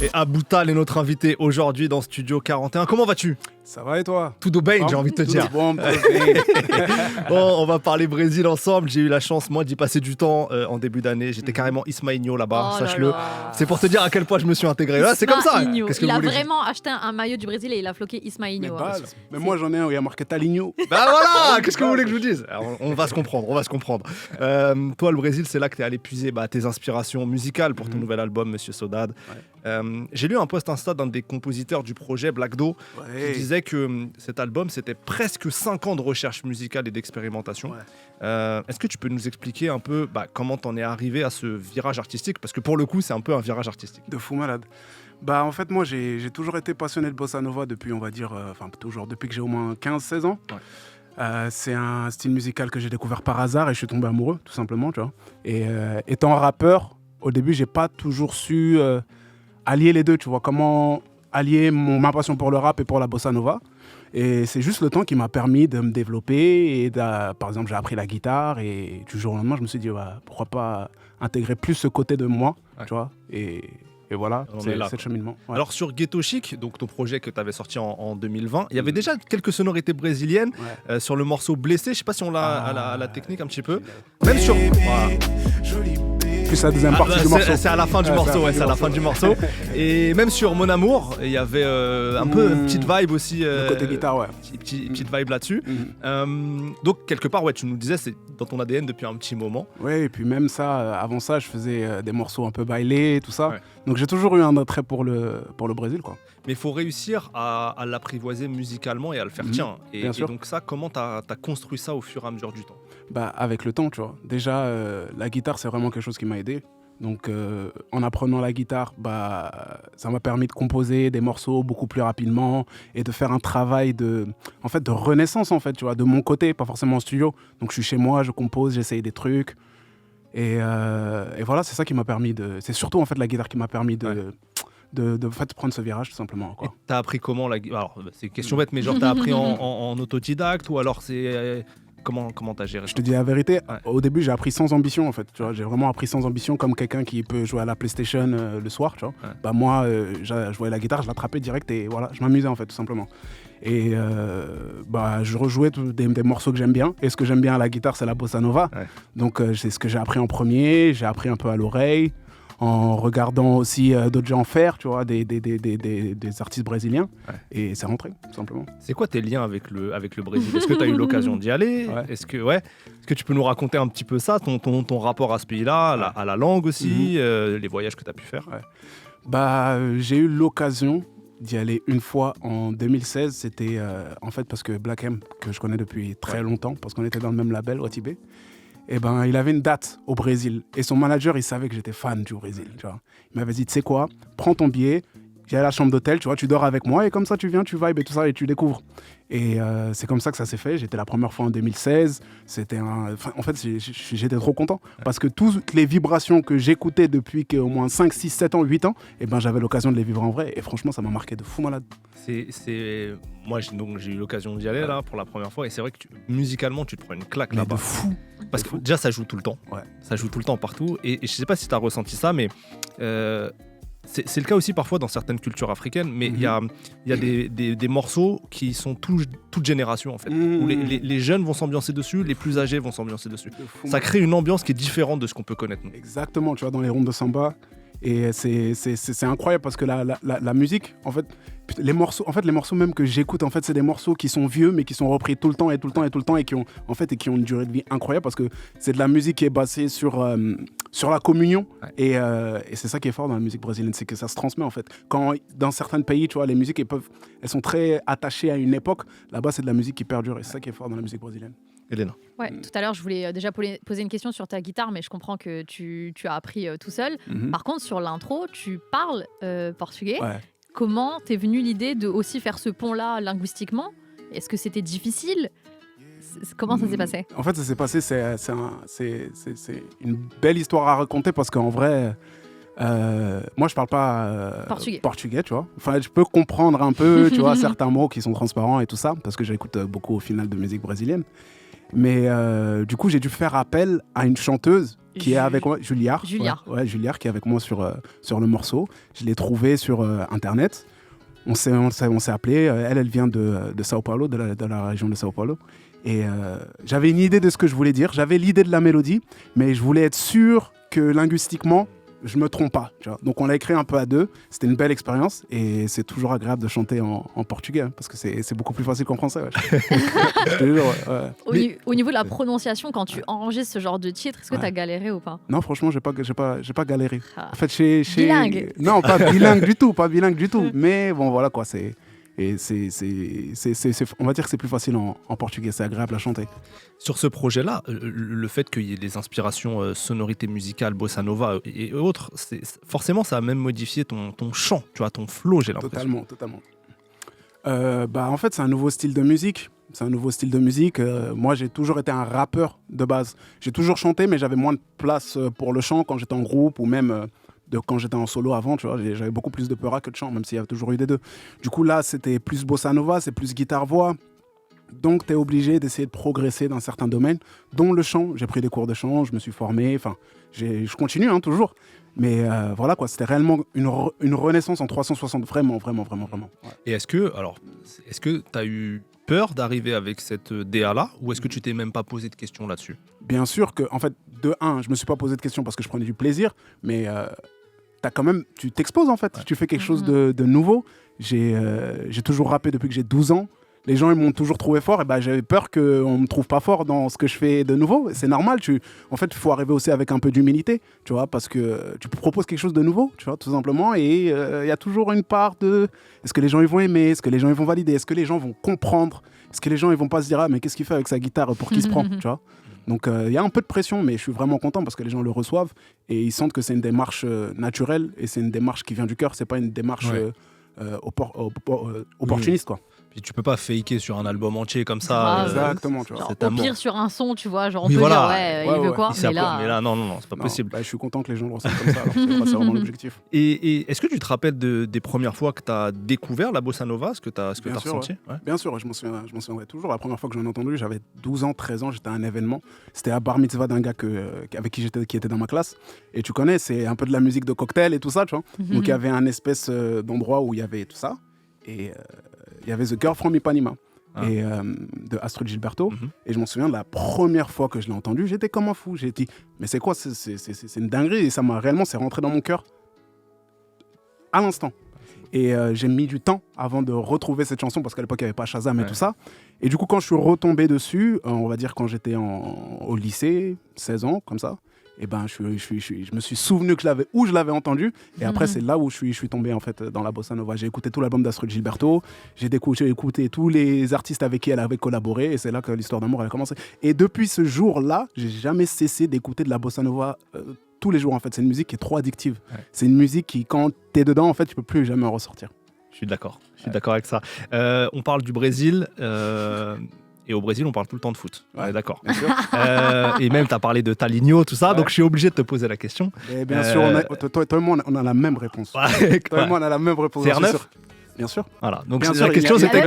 Et Aboutal est notre invité aujourd'hui dans Studio 41. Comment vas-tu? Ça va et toi? Tout bien, j'ai envie de te dire. Bon, On va parler Brésil ensemble. J'ai eu la chance, moi, d'y passer du temps en début d'année. J'étais carrément Ismaïnho là-bas, Oh sache-le. là là. C'est pour te dire à quel point je me suis intégré. Là, c'est comme ça. Ismaïnho. Qu'est-ce que Il vous a voulez vraiment acheté un maillot du Brésil et il a floqué mais, Ismaïnho. mais moi j'en ai un où il y a marqué Taligno. Bah voilà, qu'est-ce que vous voulez que je vous dise? Alors, on va se comprendre. Toi, le Brésil, c'est là que tu es allé puiser tes inspirations musicales pour ton nouvel album, Monsieur Saudade. J'ai lu un post Insta d'un des compositeurs du projet, Black Do, qui disait que cet album, c'était presque 5 ans de recherche musicale et d'expérimentation. Est-ce que tu peux nous expliquer un peu comment t'en es arrivé à ce virage artistique? Parce que pour le coup, c'est un peu un virage artistique. De fou malade. En fait, moi j'ai toujours été passionné de bossa nova depuis, on va dire, depuis que j'ai au moins 15-16 ans. C'est un style musical que j'ai découvert par hasard et je suis tombé amoureux, tout simplement, tu vois. Et étant rappeur, au début, j'ai pas toujours su allier les deux, tu vois, comment allier ma passion pour le rap et pour la bossa nova. Et c'est juste le temps qui m'a permis de me développer. Et par exemple, j'ai appris la guitare et du jour au lendemain, je me suis dit, pourquoi pas intégrer plus ce côté de moi, tu vois. Et voilà, c'est le cheminement. Ouais. Alors sur Ghetto Chic, donc ton projet que tu avais sorti en 2020, il y avait déjà quelques sonorités brésiliennes sur le morceau Blessé. Je sais pas si on l'a à la technique un petit peu. Même sur... Plus la deuxième partie du morceau. C'est à la fin du morceau, c'est à la fin du morceau. Et même sur Mon Amour, il y avait un peu une petite vibe aussi. Le côté guitare, ouais. Petite vibe là-dessus. Donc quelque part, tu nous disais, c'est dans ton ADN depuis un petit moment. Ouais, et puis même ça, avant ça, je faisais des morceaux un peu bailés, tout ça. Ouais. Donc j'ai toujours eu un attrait pour le Brésil, quoi. Mais il faut réussir à l'apprivoiser musicalement et à le faire tien. Et donc ça, comment t'as construit ça au fur et à mesure du temps? Avec le temps, tu vois. Déjà, la guitare, c'est vraiment quelque chose qui m'a aidé. Donc, en apprenant la guitare, ça m'a permis de composer des morceaux beaucoup plus rapidement et de faire un travail de renaissance, en fait, tu vois, de mon côté, pas forcément en studio. Donc, je suis chez moi, je compose, j'essaye des trucs. Et voilà, c'est ça qui m'a permis de... C'est surtout, en fait, la guitare qui m'a permis de prendre ce virage, tout simplement, quoi. Et t'as appris comment la guitare? Alors, c'est une question bête, mais genre, t'as appris en autodidacte ou alors c'est... Comment t'as géré ça? Je te dis la vérité, au début j'ai appris sans ambition en fait, tu vois, j'ai vraiment appris sans ambition comme quelqu'un qui peut jouer à la PlayStation le soir, tu vois. Moi, je voyais la guitare, je l'attrapais direct et voilà, je m'amusais en fait tout simplement. Et je rejouais des morceaux que j'aime bien, et ce que j'aime bien à la guitare c'est la bossa nova, donc c'est ce que j'ai appris en premier, j'ai appris un peu à l'oreille, en regardant aussi d'autres gens faire, tu vois, des artistes brésiliens, et c'est rentré, tout simplement. C'est quoi tes liens avec le Brésil? Est-ce que tu as eu l'occasion d'y aller? Est-ce que tu peux nous raconter un petit peu ça, ton rapport à ce pays-là, à la langue aussi, les voyages que tu as pu faire? J'ai eu l'occasion d'y aller une fois en 2016, c'était en fait parce que Black M, que je connais depuis très longtemps, parce qu'on était dans le même label, Watibé, il avait une date au Brésil. Et son manager, il savait que j'étais fan du Brésil. Tu vois. Il m'avait dit, tu sais quoi, prends ton billet, viens à la chambre d'hôtel, tu vois, tu dors avec moi et comme ça, tu viens, tu vibes et tout ça et tu découvres. Et c'est comme ça que ça s'est fait. J'étais la première fois en 2016. En fait, j'étais trop content parce que toutes les vibrations que j'écoutais depuis au moins 5, 6, 7 ans, 8 ans, j'avais l'occasion de les vivre en vrai. Et franchement, ça m'a marqué de fou malade. Moi, j'ai eu l'occasion d'y aller là pour la première fois et c'est vrai que musicalement, tu te prends une claque là-bas. De fou. Parce que déjà, ça joue tout le temps. Ça joue tout le temps partout. Et je sais pas si tu as ressenti ça, mais... c'est le cas aussi parfois dans certaines cultures africaines, mais il y a des morceaux qui sont toute génération en fait, où les jeunes vont s'ambiancer dessus, les plus âgés vont s'ambiancer dessus. Ça crée une ambiance qui est différente de ce qu'on peut connaître nous. Exactement, tu vois, dans les rondes de samba, et c'est incroyable parce que la musique, en fait, les morceaux même que j'écoute, en fait, c'est des morceaux qui sont vieux, mais qui sont repris tout le temps et qui ont une durée de vie incroyable parce que c'est de la musique qui est basée sur la communion et c'est ça qui est fort dans la musique brésilienne, c'est que ça se transmet en fait. Quand dans certains pays, tu vois, les musiques elles sont très attachées à une époque, là-bas c'est de la musique qui perdure et c'est ça qui est fort dans la musique brésilienne. Elena. Tout à l'heure, je voulais déjà poser une question sur ta guitare, mais je comprends que tu as appris tout seul. Par contre, sur l'intro, tu parles portugais. Comment t'es venue l'idée de aussi faire ce pont-là linguistiquement? Est-ce que c'était difficile? Comment ça s'est passé? En fait, ça s'est passé, c'est une belle histoire à raconter parce qu'en vrai, moi, je parle pas portugais, tu vois. Enfin, je peux comprendre un peu, tu vois, certains mots qui sont transparents et tout ça parce que j'écoute beaucoup au final de musique brésilienne. Mais du coup, j'ai dû faire appel à une chanteuse qui est avec moi, Juliard. Juliard, Juliard qui est avec moi sur le morceau. Je l'ai trouvé sur Internet. On s'est appelé. Elle vient de Sao Paulo, de la région de Sao Paulo. Et j'avais une idée de ce que je voulais dire. J'avais l'idée de la mélodie, mais je voulais être sûr que linguistiquement, je me trompe pas. Tu vois. Donc on l'a écrit un peu à deux. C'était une belle expérience et c'est toujours agréable de chanter en portugais hein, parce que c'est beaucoup plus facile qu'en français. Ouais. Au niveau de la prononciation, quand tu enregistres ce genre de titre, est-ce que tu as galéré ou pas? Non, franchement, j'ai pas galéré. En fait, bilingue. Non, pas bilingue du tout. Mais bon, voilà quoi. Et on va dire que c'est plus facile en portugais, c'est agréable à chanter. Sur ce projet-là, le fait qu'il y ait des inspirations sonorités musicales, bossa nova et autres, forcément ça a même modifié ton chant, tu vois, ton flow, j'ai l'impression. Totalement. En fait, c'est un nouveau style de musique. Moi, j'ai toujours été un rappeur de base. J'ai toujours chanté, mais j'avais moins de place pour le chant quand j'étais en groupe ou même... quand j'étais en solo avant, tu vois, j'avais beaucoup plus de peur que de chant, même s'il y a toujours eu des deux. Du coup, là, c'était plus bossa nova, c'est plus guitare-voix. Donc, tu es obligé d'essayer de progresser dans certains domaines, dont le chant. J'ai pris des cours de chant, je me suis formé, je continue toujours. Mais voilà, quoi, c'était réellement une renaissance en 360, vraiment. Ouais. Et est-ce que tu as eu peur d'arriver avec cette DA-là, ou est-ce que tu t'es même pas posé de questions là-dessus? Bien sûr que, en fait, de un, je me suis pas posé de questions parce que je prenais du plaisir, mais tu t'exposes en fait, tu fais quelque chose de nouveau. J'ai toujours rappé depuis que j'ai 12 ans. Les gens ils m'ont toujours trouvé fort et j'avais peur qu'on me trouve pas fort dans ce que je fais de nouveau. C'est normal, en fait il faut arriver aussi avec un peu d'humilité, tu vois, parce que tu proposes quelque chose de nouveau, tu vois, tout simplement, et il y a toujours une part de est-ce que les gens ils vont aimer, est-ce que les gens ils vont valider, est-ce que les gens vont comprendre, est-ce que les gens ils vont pas se dire ah mais qu'est-ce qu'il fait avec sa guitare, pour qui se prend, tu vois. Donc il y a un peu de pression, mais je suis vraiment content parce que les gens le reçoivent et ils sentent que c'est une démarche naturelle et c'est une démarche qui vient du cœur, c'est pas une démarche opportuniste, quoi. Puis tu peux pas faker sur un album entier comme ça. Exactement, tu vois. Au pire sur un son, tu vois, genre on peut dire il veut quoi, mais là non, c'est pas possible. Je suis content que les gens le ressentent comme ça, alors c'est vraiment l'objectif. Et est-ce que tu te rappelles des premières fois que tu as découvert la bossa nova, ce que tu as ressenti? Bien sûr, je m'en souviendrai toujours. La première fois que j'en ai entendu, j'avais 12 ans, 13 ans, j'étais à un événement. C'était à bar mitzvah d'un gars avec qui était dans ma classe. Et tu connais, c'est un peu de la musique de cocktail et tout ça, tu vois. Donc il y avait un espèce d'endroit où il y avait tout ça. Et il y avait The Girl from Ipanema de Astrid Gilberto. Et je m'en souviens de la première fois que je l'ai entendu, j'étais comme un fou. J'ai dit, mais c'est quoi, c'est une dinguerie. Et ça m'a réellement, c'est rentré dans mon cœur à l'instant. Et j'ai mis du temps avant de retrouver cette chanson parce qu'à l'époque, il n'y avait pas Shazam et tout ça. Et du coup, quand je suis retombé dessus, on va dire quand j'étais au lycée, 16 ans, comme ça, et je me suis souvenu que je l'avais entendu. Et après, c'est là où je suis tombé en fait dans la bossa nova. J'ai écouté tout l'album d'Astrid Gilberto. J'ai écouté tous les artistes avec qui elle avait collaboré. Et c'est là que l'histoire d'amour elle a commencé. Et depuis ce jour-là, j'ai jamais cessé d'écouter de la bossa nova tous les jours. En fait, c'est une musique qui est trop addictive. Ouais. C'est une musique qui, quand t'es dedans, en fait, tu peux plus jamais en ressortir. Je suis d'accord. Je suis d'accord avec ça. On parle du Brésil. Et au Brésil, on parle tout le temps de foot. Ouais, d'accord. Et même, tu as parlé de Talinho, tout ça, donc je suis obligé de te poser la question. Et bien sûr, toi et moi, on a la même réponse. Toi et moi, on a la même réponse. CR9 ? Bien sûr. Voilà. Donc la question, c'était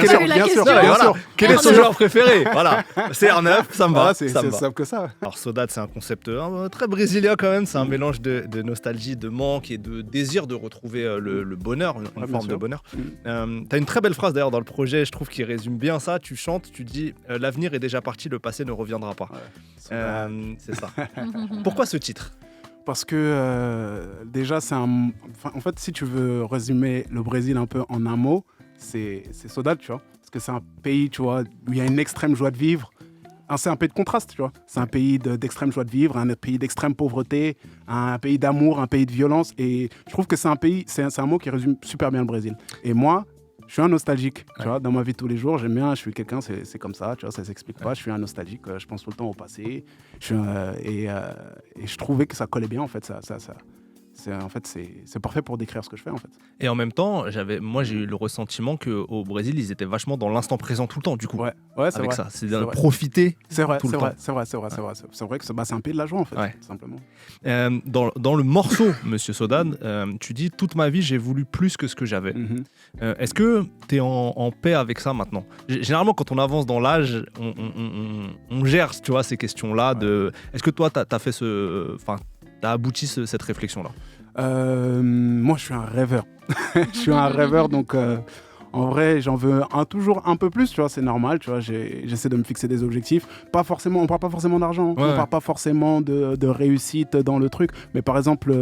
quel est son joueur préféré ? Voilà. CR9, ça me va. C'est simple que ça. Alors, Saudade, c'est un concept très brésilien quand même. C'est un mélange de nostalgie, de manque et de désir de retrouver le bonheur, une forme de bonheur. Tu as une très belle phrase d'ailleurs dans le projet, je trouve, qui résume bien ça. Tu chantes, tu dis « L'avenir est déjà parti, le passé ne reviendra pas ». C'est ça. Pourquoi ce titre ? Parce que déjà, en fait, si tu veux résumer le Brésil un peu en un mot, c'est Saudade, tu vois. Parce que c'est un pays, tu vois, où il y a une extrême joie de vivre. C'est un pays de contraste, tu vois. C'est un pays d'extrême joie de vivre, un pays d'extrême pauvreté, un pays d'amour, un pays de violence. Et je trouve que c'est un mot qui résume super bien le Brésil. Et moi, je suis un nostalgique, tu vois, dans ma vie de tous les jours. J'aime bien, je suis quelqu'un, c'est comme ça, tu vois, ça s'explique pas. Je suis un nostalgique, je pense tout le temps au passé. Et je trouvais que ça collait bien, en fait. c'est parfait pour décrire ce que je fais en fait. Et en même temps, j'ai eu le ressentiment qu'au Brésil, ils étaient vachement dans l'instant présent tout le temps, du coup. Ouais, c'est avec vrai. ça, c'est de profiter. C'est vrai, tout le temps. C'est vrai que c'est un pays de la joie en fait, tout simplement. Dans le morceau, Monsieur Sodade, tu dis toute ma vie, j'ai voulu plus que ce que j'avais. Est-ce que tu es en paix avec ça maintenant? Généralement, quand on avance dans l'âge, on gère, tu vois, ces questions-là. Est-ce que toi, t'as fait t'as abouti cette réflexion-là? Moi, je suis un rêveur. Je suis un rêveur, donc en vrai, j'en veux toujours un peu plus, tu vois, c'est normal, tu vois. J'essaie de me fixer des objectifs. On parle pas forcément d'argent, on parle pas forcément de réussite dans le truc. Mais par exemple,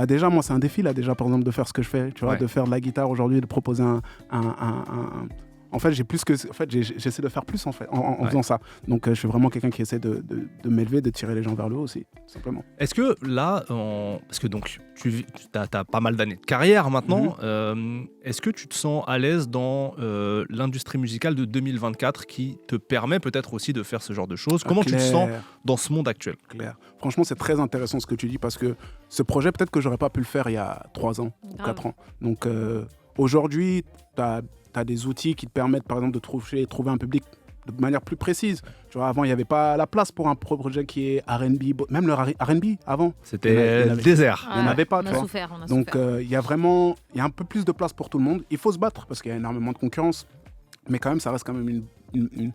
déjà, moi, c'est un défi, là, déjà, par exemple, de faire ce que je fais, tu vois, de faire de la guitare aujourd'hui, de proposer En fait, j'essaie de faire plus en faisant ça. Donc, je suis vraiment quelqu'un qui essaie de m'élever, de tirer les gens vers le haut aussi, tout simplement. Est-ce que là, parce que donc tu as pas mal d'années de carrière maintenant, est-ce que tu te sens à l'aise dans l'industrie musicale de 2024 qui te permet peut-être aussi de faire ce genre de choses? Comment tu te sens dans ce monde actuel? Claire. Franchement, c'est très intéressant ce que tu dis parce que ce projet, peut-être que j'aurais pas pu le faire il y a 3 ans ou 4 ans. Donc, aujourd'hui, tu as des outils qui te permettent, par exemple, de trouver un public de manière plus précise. Tu vois, avant, il n'y avait pas la place pour un projet qui est R&B. Même le R&B, avant. C'était le désert. Il n'y en avait pas. On a souffert. Donc, il y a un peu plus de place pour tout le monde. Il faut se battre parce qu'il y a énormément de concurrence. Mais quand même, ça reste quand même une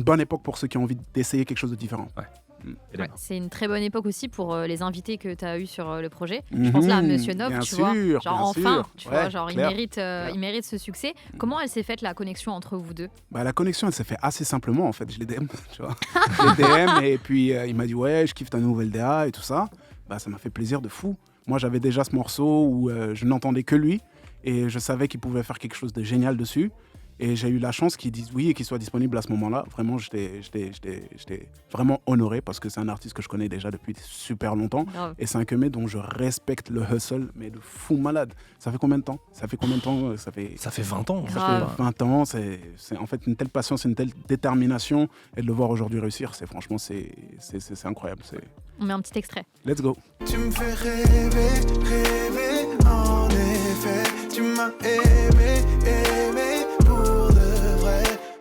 bonne époque pour ceux qui ont envie d'essayer quelque chose de différent. Ouais, c'est une très bonne époque aussi pour les invités que tu as eus sur le projet. Je pense là à Monsieur Nob, tu vois. Genre enfin, tu vois, genre il mérite ce succès. Comment elle s'est faite la connexion entre vous deux? La connexion, elle s'est faite assez simplement en fait. Je l'ai DM, tu vois. Je l'ai DM et puis il m'a dit ouais, je kiffe ta nouvelle DA et tout ça. Ça m'a fait plaisir de fou. Moi, j'avais déjà ce morceau où je n'entendais que lui et je savais qu'il pouvait faire quelque chose de génial dessus. Et j'ai eu la chance qu'ils disent oui et qu'il soit disponible à ce moment-là. Vraiment, j'étais vraiment honoré parce que c'est un artiste que je connais déjà depuis super longtemps. Oh. Et c'est un Kemé dont je respecte le hustle, mais de fou malade. Ça fait combien de temps? Ça fait 20 ans. Ça fait 20 ans. Ça fait 20 ans. C'est en fait une telle patience, une telle détermination. Et de le voir aujourd'hui réussir, c'est incroyable. On met un petit extrait. Let's go. Tu me fais rêver, en effet. Tu m'as aimé.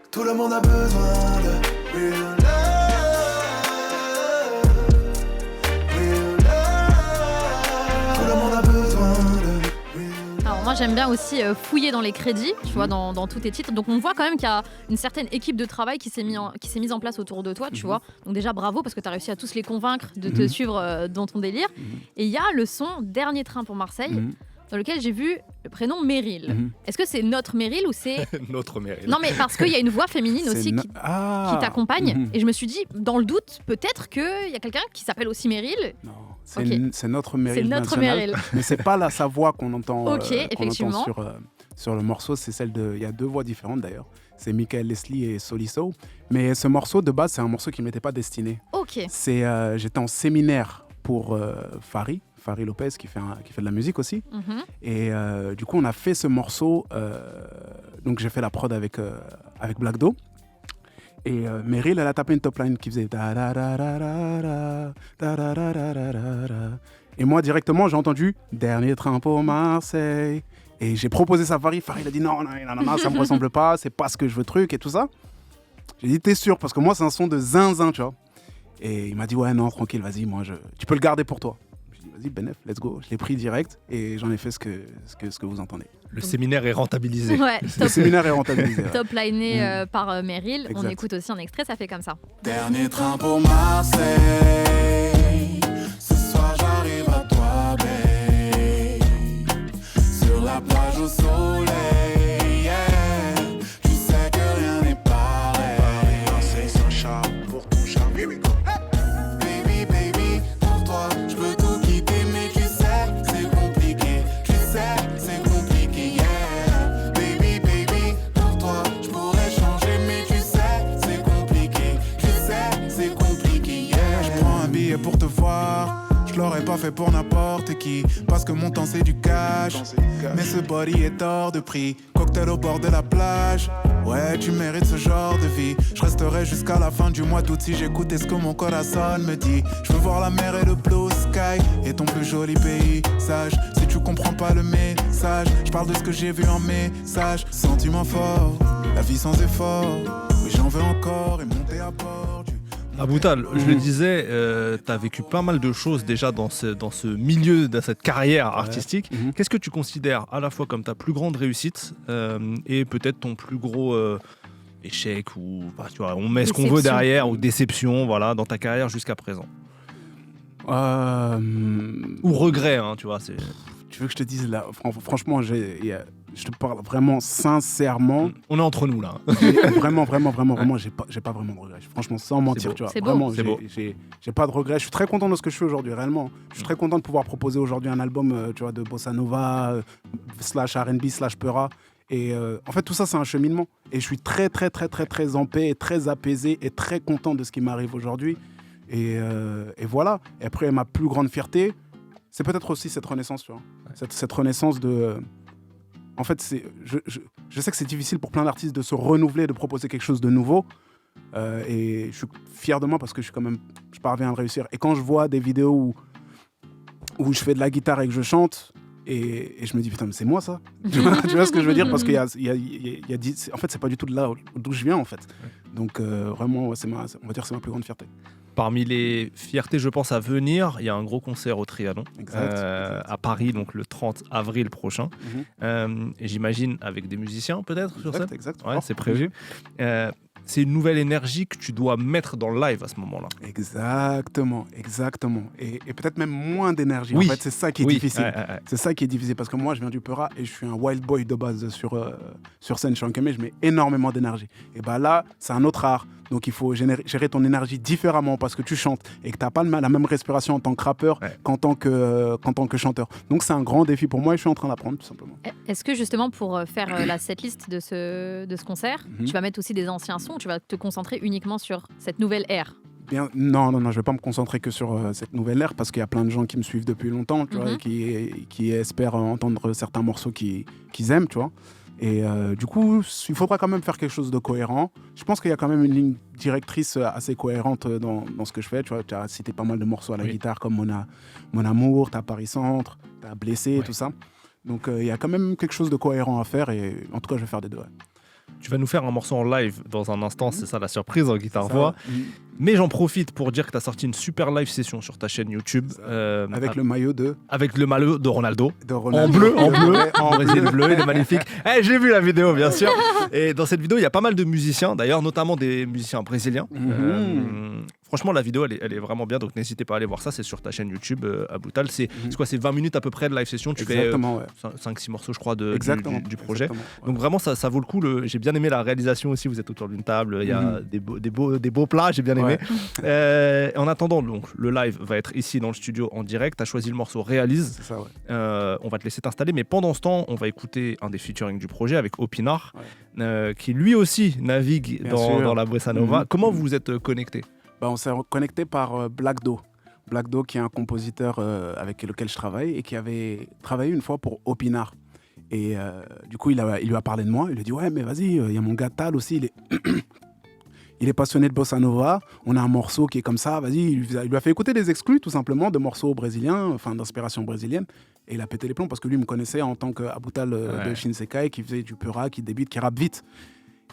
Tout le monde a besoin de real love, real love. Tout le monde a besoin de real love. Alors moi j'aime bien aussi fouiller dans les crédits, tu vois, dans tous tes titres. Donc on voit quand même qu'il y a une certaine équipe de travail qui s'est mise en place autour de toi, tu vois. Donc déjà bravo parce que tu as réussi à tous les convaincre de te suivre dans ton délire. Et il y a le son Dernier train pour Marseille. Dans lequel j'ai vu le prénom Meryl. Est-ce que c'est notre Meryl ou c'est... Notre Meryl. Non, mais parce qu'il y a une voix féminine aussi qui t'accompagne. Et je me suis dit, dans le doute, peut-être qu'il y a quelqu'un qui s'appelle aussi Meryl. Non, c'est notre Meryl. C'est notre Meryl. Mais c'est pas sa voix qu'on entend, effectivement. sur le morceau. C'est celle de... Il y a 2 voix différentes d'ailleurs. C'est Michael Leslie et Soliso. Mais ce morceau, de base, c'est un morceau qui ne m'était pas destiné. Ok. J'étais en séminaire pour Fari Lopez qui fait de la musique aussi. Et du coup, on a fait ce morceau. Donc, j'ai fait la prod avec Black Do. Et Meryl, elle a tapé une top line qui faisait. Et moi, directement, j'ai entendu Dernier train pour Marseille. Et j'ai proposé ça à Fari. Fari, il a dit non, ça me ressemble pas, c'est pas ce que je veux, truc et tout ça. J'ai dit, t'es sûr? Parce que moi, c'est un son de zinzin, tu vois. Et il m'a dit, ouais, non, tranquille, vas-y, tu peux le garder pour toi. Vas-y, Benef, let's go. Je l'ai pris direct et j'en ai fait ce que vous entendez. Le séminaire est rentabilisé. Ouais, le séminaire est rentabilisé. Top liné par Meryl. Exact. On écoute aussi un extrait, ça fait comme ça. Dernier train pour Marseille. Ce soir, j'arrive à toi, babe. Sur la plage au soleil. Yeah. Tu sais que rien n'est pareil. Marseille sans charme pour ton charme. Here we go. Pour te voir, je l'aurais pas fait pour n'importe qui, parce que mon temps c'est du cash. Mais ce body est hors de prix. cocktail au bord de la plage. Ouais, tu mérites ce genre de vie. Je resterai jusqu'à la fin du mois d'août si j'écoutais ce que mon corazon me dit. Je veux voir la mer et le blue sky et ton plus joli paysage. Si tu comprends pas le message, je parle de ce que j'ai vu en message. Sentiment fort, la vie sans effort. Oui, j'en veux encore et monter à bord du... Aboutal, je le disais, tu as vécu pas mal de choses déjà dans ce milieu, dans cette carrière artistique. Qu'est-ce que tu considères à la fois comme ta plus grande réussite et peut-être ton plus gros échec ou tu vois, on met ce qu'on veut derrière ou déception voilà, dans ta carrière jusqu'à présent ou regret, hein, tu vois. Tu veux que je te dise là, franchement, je te parle vraiment sincèrement. On est entre nous là. Vraiment, j'ai pas vraiment de regrets. Franchement, sans mentir, tu vois. C'est vraiment, beau. J'ai pas de regrets. Je suis très content de ce que je fais aujourd'hui, réellement. Je suis très content de pouvoir proposer aujourd'hui un album, tu vois, de bossa nova, slash R&B, slash peura. Et en fait, tout ça, c'est un cheminement. Et je suis très en paix, et très apaisé et très content de ce qui m'arrive aujourd'hui. Et voilà. Et après, ma plus grande fierté, c'est peut-être aussi cette renaissance, tu vois. Cette renaissance de... En fait, je sais que c'est difficile pour plein d'artistes de se renouveler, de proposer quelque chose de nouveau. Et je suis fier de moi parce que je parviens à le réussir. Et quand je vois des vidéos où je fais de la guitare et que je chante, et je me dis, putain, mais c'est moi ça. Tu vois ce que je veux dire? Parce qu'il y a en fait, c'est pas du tout de là d'où je viens, en fait. Donc, vraiment, on va dire que c'est ma plus grande fierté. Parmi les fiertés, je pense, à venir, il y a un gros concert au Trianon à Paris, donc le 30 avril prochain. Et j'imagine avec des musiciens peut-être sur scène. Exact. Ouais, c'est prévu. C'est une nouvelle énergie que tu dois mettre dans le live à ce moment-là. Exactement. Et peut-être même moins d'énergie. Oui. En fait, c'est ça qui est difficile. C'est ça qui est difficile parce que moi, je viens du Peura et je suis un wild boy de base sur scène. Je suis un camé, je mets énormément d'énergie. Et bah là, c'est un autre art. Donc il faut gérer ton énergie différemment parce que tu chantes et que tu n'as pas la même respiration en tant que rappeur qu'en tant que chanteur. Donc c'est un grand défi pour moi et je suis en train d'apprendre tout simplement. Est-ce que justement pour faire la setlist de ce concert, tu vas mettre aussi des anciens sons, tu vas te concentrer uniquement sur cette nouvelle ère? Non, je ne vais pas me concentrer que sur cette nouvelle ère parce qu'il y a plein de gens qui me suivent depuis longtemps, tu vois, qui espèrent entendre certains morceaux qu'ils aiment, tu vois. Et du coup, il faudra quand même faire quelque chose de cohérent. Je pense qu'il y a quand même une ligne directrice assez cohérente dans ce que je fais. Tu vois, tu as cité pas mal de morceaux à la guitare comme Mon Amour, t'as Paris Centre, t'as Blessé, tout ça. Donc il y a quand même quelque chose de cohérent à faire et en tout cas, je vais faire des deux. Ouais. Tu vas nous faire un morceau en live dans un instant, c'est ça la surprise en guitare-voix. Mais j'en profite pour dire que tu as sorti une super live session sur ta chaîne YouTube. Avec le maillot de... Avec le maillot de Ronaldo. En bleu. En Brésil bleu, il est magnifique. J'ai vu la vidéo, bien sûr. Et dans cette vidéo, il y a pas mal de musiciens, d'ailleurs, notamment des musiciens brésiliens. Franchement, la vidéo, elle est vraiment bien, donc n'hésitez pas à aller voir ça. C'est sur ta chaîne YouTube, Aboutal. C'est quoi, c'est 20 minutes à peu près de live session. Tu fais 5-6 morceaux, je crois, du projet. Donc vraiment, ça vaut le coup. J'ai bien aimé la réalisation aussi. Vous êtes autour d'une table, il y a des beaux plats, j'ai bien aimé. En attendant, donc, le live va être ici dans le studio en direct. Tu as choisi le morceau Réalise. C'est ça, on va te laisser t'installer, mais pendant ce temps, on va écouter un des featuring du projet avec Opinar, qui lui aussi navigue dans la bossa nova. Comment vous vous êtes connectés? On s'est connecté par Black Do. Black Do, qui est un compositeur avec lequel je travaille et qui avait travaillé une fois pour Opinar. Et du coup, il lui a parlé de moi. Il lui a dit, ouais, mais vas-y, il y a mon gars Tal aussi. Il est passionné de bossa nova. On a un morceau qui est comme ça. Vas-y, il lui a fait écouter des exclus, tout simplement, de morceaux brésiliens, enfin d'inspiration brésilienne. Et il a pété les plombs parce que lui me connaissait en tant qu'Aboutal de Shinsekai, qui faisait du peura, qui débite, qui rappe vite.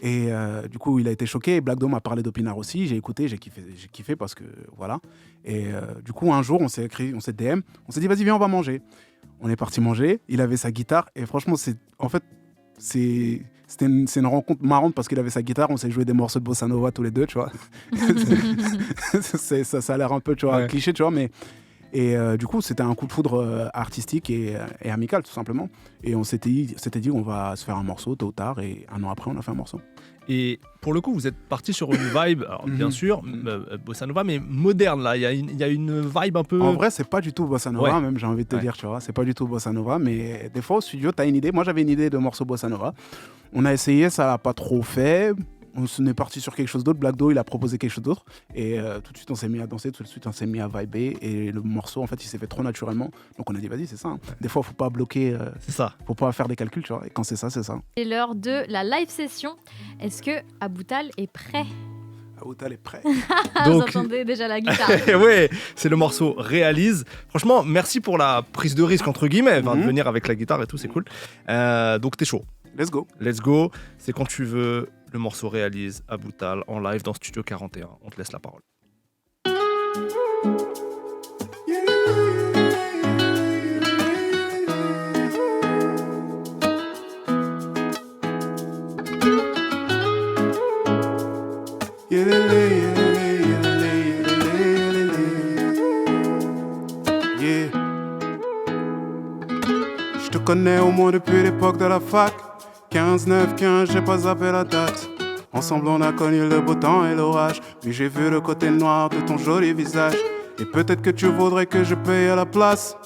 Et du coup, il a été choqué. Et Black Dome m'a parlé d'Opinar aussi. J'ai écouté, j'ai kiffé parce que voilà. Et du coup, un jour, on s'est DM. On s'est dit, vas-y, viens, on va manger. On est parti manger. Il avait sa guitare. Et franchement, c'était une rencontre marrante parce qu'il avait sa guitare. On s'est joué des morceaux de bossa nova tous les deux, tu vois. ça a l'air un peu, tu vois, cliché, tu vois, mais. Et du coup, c'était un coup de foudre artistique et amical, tout simplement. Et on s'était dit, on va se faire un morceau tôt ou tard. Et un an après, on a fait un morceau. Et pour le coup, vous êtes parti sur une vibe, alors, bien sûr, bossa nova, mais moderne, là. Il y a une vibe un peu... En vrai, c'est pas du tout bossa nova, même, j'ai envie de te dire, tu vois. C'est pas du tout bossa nova, mais des fois, au studio, t'as une idée. Moi, j'avais une idée de morceau bossa nova. On a essayé, ça n'a pas trop fait. on est parti sur quelque chose d'autre. Black Doe, il a proposé quelque chose d'autre. Et tout de suite, on s'est mis à danser, tout de suite, on s'est mis à vibrer. Et le morceau, en fait, il s'est fait trop naturellement. Donc, on a dit, vas-y, c'est ça. Hein. Des fois, il ne faut pas bloquer. C'est ça. Il ne faut pas faire des calculs, tu vois. Et quand c'est ça, c'est ça. C'est l'heure de la live session. Est-ce que Aboutal est prêt? Aboutal est prêt. Vous entendez déjà la guitare. Oui, c'est le morceau Réalise. Franchement, merci pour la prise de risque, entre guillemets, de venir avec la guitare et tout, c'est cool. Donc, t'es chaud. Let's go. Let's go. C'est quand tu veux. Le morceau Réalise, Aboutal, en live dans Studio 41. On te laisse la parole. Je te connais au moins depuis l'époque de la fac. 15, 9, 15, j'ai pas zappé la date. Ensemble on a connu le beau temps et l'orage. Puis j'ai vu le côté noir de ton joli visage. Et peut-être que tu voudrais que je paye à la place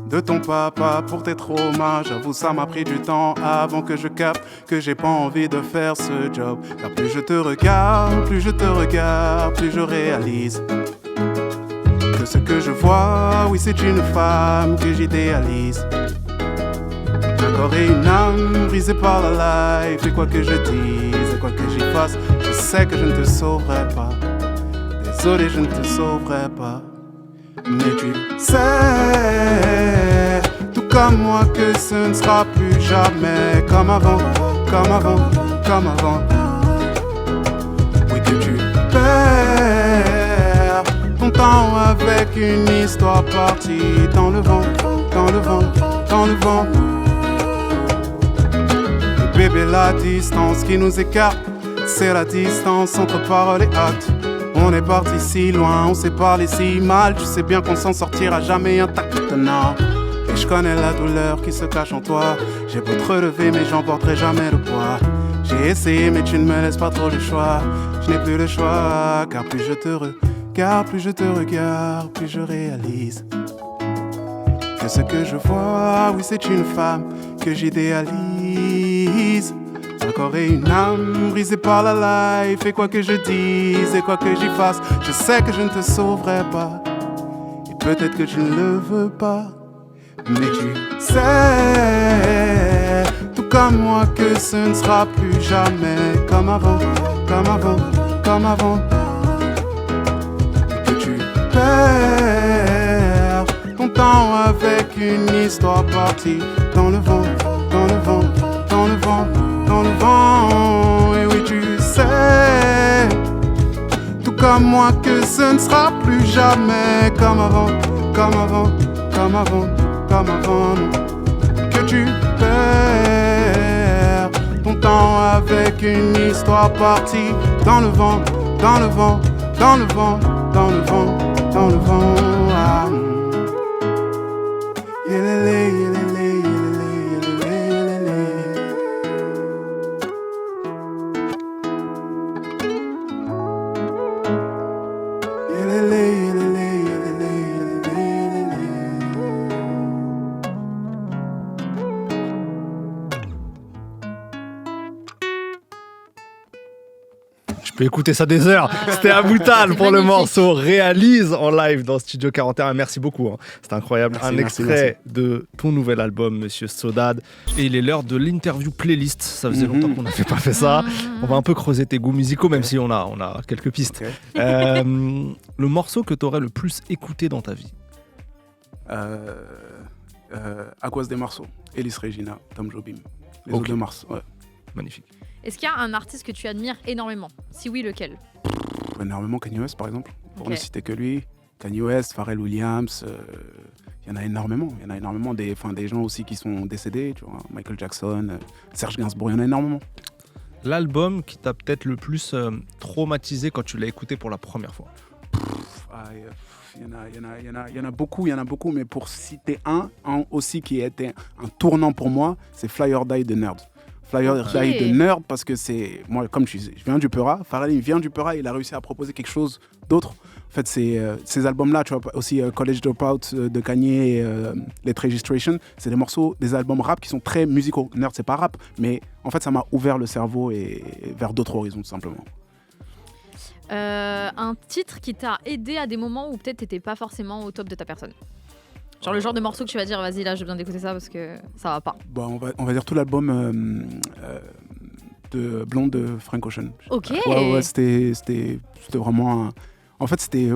de ton papa pour tes traumas. J'avoue ça m'a pris du temps avant que je capte que j'ai pas envie de faire ce job. Car plus je te regarde, plus je réalise que ce que je vois, oui c'est une femme que j'idéalise. Un corps et une âme brisés par la life. Et quoi que je dise, et quoi que j'y fasse, je sais que je ne te sauverai pas. Désolé, je ne te sauverai pas. Mais tu sais, tout comme moi, que ce ne sera plus jamais comme avant, comme avant, comme avant. Oui, que tu perds ton temps avec une histoire partie dans le vent, dans le vent, dans le vent. Bébé, la distance qui nous écarte, c'est la distance entre parole et acte. On est parti si loin, on s'est parlé si mal. Tu sais bien qu'on s'en sortira jamais intact maintenant. Et je connais la douleur qui se cache en toi. J'ai beau te relever mais j'en porterai jamais le poids. J'ai essayé mais tu ne me laisses pas trop le choix. Je n'ai plus le choix, car plus je te regarde, plus je te regarde, plus je réalise que ce que je vois, oui c'est une femme que j'idéalise. Un corps et une âme brisés par la life. Et quoi que je dise, et quoi que j'y fasse, je sais que je ne te sauverai pas. Et peut-être que tu ne le veux pas. Mais tu sais, tout comme moi, que ce ne sera plus jamais comme avant, comme avant, comme avant. Et que tu perds ton temps avec une histoire partie dans le vent, dans le vent, dans le vent, dans le vent. Et oui, tu sais, tout comme moi, que ce ne sera plus jamais comme avant, comme avant, comme avant, comme avant. Que tu perds ton temps avec une histoire partie dans le vent, dans le vent, dans le vent, dans le vent, dans le vent. Ah. Je peux écouter ça des heures. C'était Aboutal pour le morceau Réalise en live dans Studio 41. Merci beaucoup. Hein. C'était incroyable. Merci, un extrait de ton nouvel album, Monsieur Sodade. Et il est l'heure de l'interview playlist. Ça faisait longtemps qu'on n'avait pas fait ça. On va un peu creuser tes goûts musicaux, même si on a quelques pistes. Okay. Le morceau que tu aurais le plus écouté dans ta vie? À cause des morceaux. Elis Regina, Tom Jobim. Les autres de Mars. Ouais. Magnifique. Est-ce qu'il y a un artiste que tu admires énormément? Si oui, lequel? Énormément Kanye West, par exemple. Pour ne citer que lui. Kanye West, Pharrell Williams. Il y en a énormément. Il y en a énormément. Des gens aussi qui sont décédés. Tu vois, Michael Jackson, Serge Gainsbourg. Il y en a énormément. L'album qui t'a peut-être le plus traumatisé quand tu l'as écouté pour la première fois? Il y en a beaucoup, mais pour citer un aussi qui a été un tournant pour moi, c'est Fly or Die de Nerd. Fly or Die de Nerd, parce que c'est, moi, comme je viens du Peura, Pharrell il vient du Peura, il a réussi à proposer quelque chose d'autre. En fait, ces albums-là, tu vois, aussi College Dropout de Kanye et Late Registration, c'est des morceaux, des albums rap qui sont très musicaux. Nerd, c'est pas rap, mais en fait, ça m'a ouvert le cerveau et vers d'autres horizons, tout simplement. Un titre qui t'a aidé à des moments où peut-être t'étais pas forcément au top de ta personne. Genre le genre de morceau que tu vas dire, vas-y là, j'ai besoin d'écouter ça parce que ça va pas. Bon, on va dire tout l'album de Blonde de Frank Ocean. Ok. Ouais, c'était vraiment En fait, c'était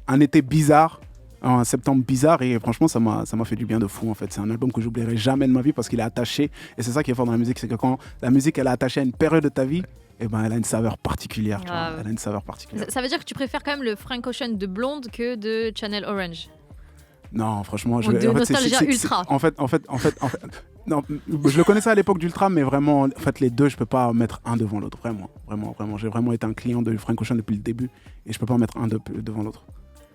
un été bizarre, un septembre bizarre, et franchement, ça m'a fait du bien de fou, en fait. C'est un album que j'oublierai jamais de ma vie parce qu'il est attaché, et c'est ça qui est fort dans la musique, c'est que quand la musique, elle est attachée à une période de ta vie, eh ben, elle a une saveur particulière, tu vois. Elle a une saveur particulière. Ça veut dire que tu préfères quand même le Frank Ocean de Blonde que de Channel Orange? Non, franchement, Nostalgia Ultra. En fait, non, je le connaissais à l'époque d'Ultra, mais vraiment, en fait, les deux, je peux pas mettre un devant l'autre, vraiment. J'ai vraiment été un client de Frank Ocean depuis le début, et je peux pas en mettre un devant l'autre.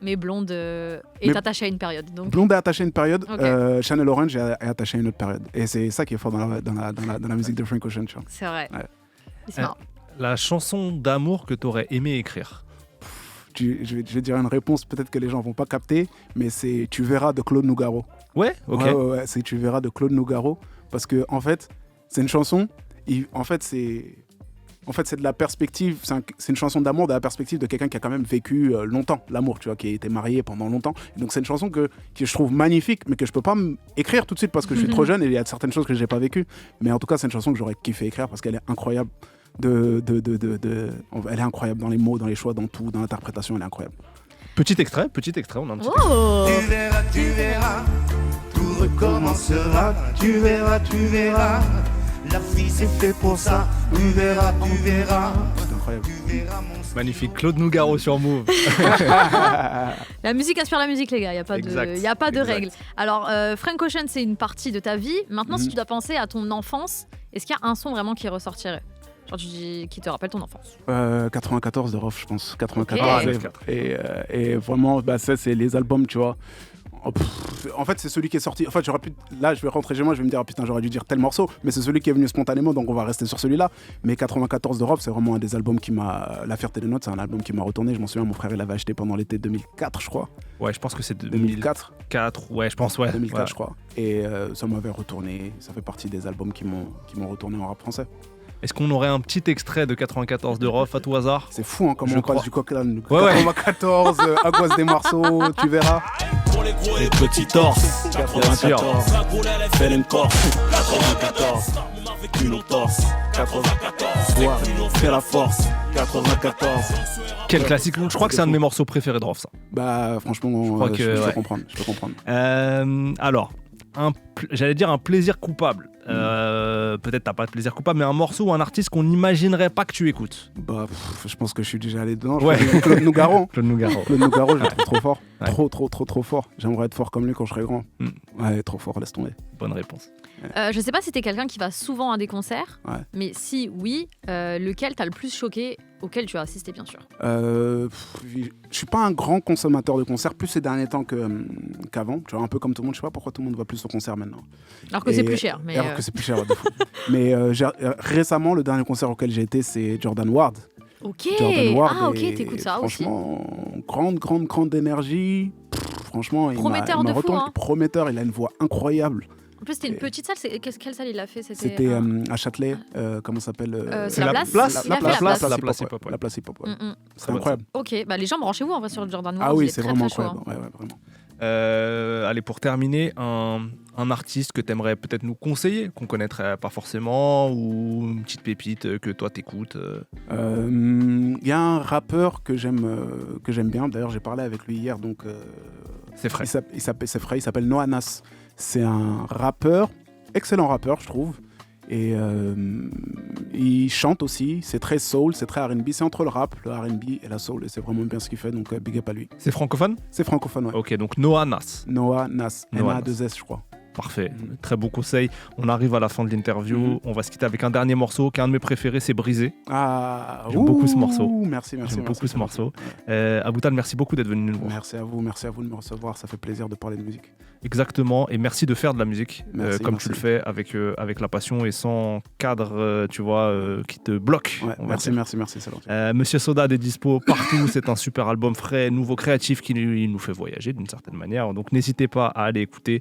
Mais Blonde est attaché à une période. Donc... Blonde est attaché à une période, okay. Channel Orange est attaché à une autre période. Et c'est ça qui est fort dans la musique de Frank Ocean, tu vois. C'est vrai. Ouais. La chanson d'amour que tu aurais aimé écrire? Je vais dire une réponse, peut-être que les gens vont pas capter, mais c'est Tu verras de Claude Nougaro. Ouais, ok. Ouais, c'est Tu verras de Claude Nougaro, parce que en fait, c'est une chanson. C'est de la perspective. C'est une chanson d'amour de la perspective de quelqu'un qui a quand même vécu longtemps l'amour, tu vois, qui a été marié pendant longtemps. Et donc c'est une chanson que je trouve magnifique, mais que je peux pas écrire tout de suite parce que je suis trop jeune et il y a certaines choses que j'ai pas vécues. Mais en tout cas, c'est une chanson que j'aurais kiffé écrire parce qu'elle est incroyable. Elle est incroyable dans les mots, dans les choix, dans tout, dans l'interprétation, elle est incroyable. Petit extrait, on a un petit Tu verras, tout recommencera. Tu verras, la vie c'est fait pour ça. Tu verras. C'est incroyable. Magnifique, Claude Nougaro sur Move. La musique inspire la musique, les gars, il n'y a pas de règles. Alors, Frank Ocean, c'est une partie de ta vie. Maintenant, si tu dois penser à ton enfance, est-ce qu'il y a un son vraiment qui ressortirait? Genre qui te rappelle ton enfance? 94 de Rof, je pense. 94. Okay. Et vraiment, ça, c'est les albums, tu vois. En fait, c'est celui qui est sorti. En fait, là, je vais rentrer chez moi, je vais me dire, putain, j'aurais dû dire tel morceau, mais c'est celui qui est venu spontanément, donc on va rester sur celui-là. Mais 94 de Rof, c'est vraiment un des albums qui m'a. La Fierté des Notes, c'est un album qui m'a retourné. Je m'en souviens, mon frère, il l'avait acheté pendant l'été 2004, je crois. Ouais, je pense que c'est 2004. 2004, ouais, je pense, ouais. 2004, ouais. Je crois. Et ça m'avait retourné. Ça fait partie des albums qui m'ont retourné en rap français. Est-ce qu'on aurait un petit extrait de 94 de Rof à tout hasard? C'est fou, hein, comment on passe du coq à l'âne. 94, Angoisse des morceaux, tu verras. Pour les gros et les petits torses. 94, fais une corse. 94, avec une torse. 94, fais la force. 94. Quel classique, je crois que c'est un de mes morceaux préférés de Rof, ça. Bah, franchement, je peux comprendre. Alors, j'allais dire un plaisir coupable. Peut-être t'as pas de plaisir coupable, mais un morceau ou un artiste qu'on n'imaginerait pas que tu écoutes. Bah, je pense que je suis déjà allé dedans. Ouais. Claude Nougaro. Claude Nougaro, je le trouve trop fort. Ouais. Trop fort. J'aimerais être fort comme lui quand je serai grand. Ouais, trop fort, laisse tomber. Bonne réponse. Je sais pas si t'es quelqu'un qui va souvent à des concerts, mais si oui, lequel t'as le plus choqué, auquel tu as assisté, bien sûr? Je suis pas un grand consommateur de concerts, plus ces derniers temps qu'avant. Tu vois, un peu comme tout le monde. Je sais pas pourquoi tout le monde va plus au concert maintenant. Alors que c'est plus cher. Mais alors que c'est plus cher, de fou. Mais récemment, le dernier concert auquel j'ai été, c'est Jordan Ward. Ok. Jordan Ward, ok, t'écoutes ça aussi. Franchement, grande énergie. Franchement, prometteur il m'a fou, hein. Prometteur, il a une voix incroyable. En plus, c'était une petite salle. Quelle salle il a fait? C'était à Châtelet. Comment ça s'appelle c'est la place. La place hip-hop. C'est incroyable. Ok, bah les gens branchez-vous en vrai sur le Jordan Ward. Ah oui, c'est vraiment incroyable. Ouais, vraiment. Allez, pour terminer, un artiste que t'aimerais peut-être nous conseiller, qu'on connaîtrait pas forcément, ou une petite pépite que toi t'écoutes. Il y a un rappeur que j'aime bien. D'ailleurs, j'ai parlé avec lui hier, donc. C'est frais. Il s'appelle Noah Nas. C'est un rappeur, excellent rappeur, je trouve. Et il chante aussi. C'est très soul, c'est très R&B. C'est entre le rap, le R&B et la soul. Et c'est vraiment bien ce qu'il fait, donc big up à lui. C'est francophone? C'est francophone, ouais. Ok, donc Noah Nas. Noah Nas. N-A-2-S, je crois. Parfait, très beau conseil. On arrive à la fin de l'interview. On va se quitter avec un dernier morceau qui est un de mes préférés, c'est Brisé. J'aime beaucoup ce morceau. Merci. J'aime beaucoup ce morceau. Aboutal, merci beaucoup d'être venu nous voir. Merci à vous de me recevoir. Ça fait plaisir de parler de musique. Exactement, et merci de faire de la musique comme tu le fais avec la passion et sans cadre, tu vois, qui te bloque. Ouais, merci, c'est gentil. Monsieur Sodad est dispo partout. C'est un super album frais, nouveau, créatif qui nous fait voyager d'une certaine manière. Donc n'hésitez pas à aller écouter.